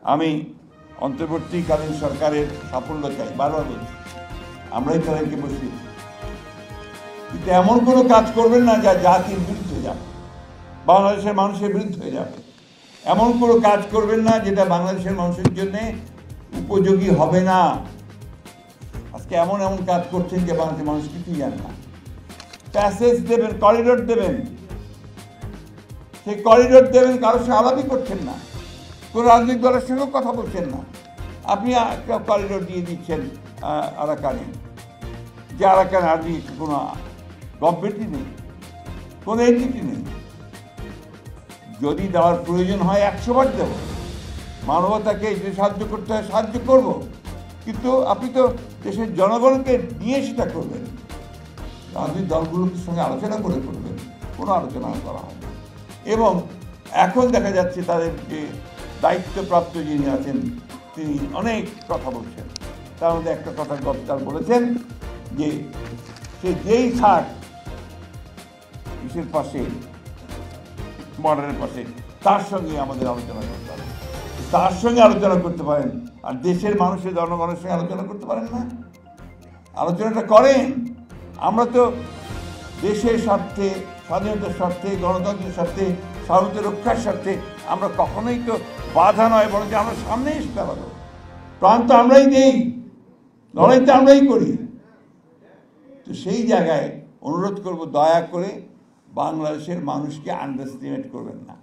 আমি অন্তর্বর্তীকালীন সরকারের সাফল্য চাই, বারবার বলছি, আমরাই তাদেরকে বসিয়েছি। কিন্তু এমন কোনো কাজ করবেন না যা জাতির বিরুদ্ধে যাবে, বাংলাদেশের মানুষের বিরুদ্ধে হয়ে যাবে। এমন কোনো কাজ করবেন না যেটা বাংলাদেশের মানুষের জন্য উপযোগী হবে না। আজকে এমন এমন কাজ করছেন যে বাংলাদেশের মানুষ কিছুই জানে না। প্যাসেজ দেবেন, করিডোর দেবেন, সেই করিডোর দেবেন, কারোর সঙ্গে আলাপই করছেন না, কোনো রাজনৈতিক দলের সঙ্গেও কথা বলছেন না। আপনি একটা করিডোর দিয়ে দিচ্ছেন আরাকানে, যে আরাকানে আপনি কোনো গভর্নমেন্টই নেই, কোনো এন্টিটি নেই। যদি দেওয়ার প্রয়োজন হয় 100 বার দেব, মানবতাকে যে সাহায্য করতে হয় সাহায্য করব, কিন্তু আপনি তো দেশের জনগণকে নিয়ে সেটা করবেন, রাজনৈতিক দলগুলোর সঙ্গে আলোচনা করে করবেন। কোনো আলোচনা করা হয় না। এবং এখন দেখা যাচ্ছে তাদের যে দায়িত্বপ্রাপ্ত যিনি আছেন তিনি অনেক কথা বলছেন। তার মধ্যে একটা কথা গতকাল বলেছেন যে সে যেই থাক ইসের পাশে, বর্ডারের পাশে, তার সঙ্গে আমাদের আলোচনা করতে হবে। তার সঙ্গে আলোচনা করতে পারেন, আর দেশের মানুষের জনগণের সঙ্গে আলোচনা করতে পারেন না? আলোচনাটা করেন। আমরা তো দেশের স্বার্থে, স্বাধীনতার স্বার্থে, গণতন্ত্রের স্বার্থে, স্বাধীনতা রক্ষার স্বার্থে আমরা কখনোই তো বাধা নয়, বরং যে আমরা সামনে এসে দাঁড়াবো। প্রাণ তো আমরাই নেই, লড়াই তো আমরাই করি। তো সেই জায়গায় অনুরোধ করব, দয়া করে বাংলাদেশের মানুষকে আন্ডারস্টিমেট করবেন না।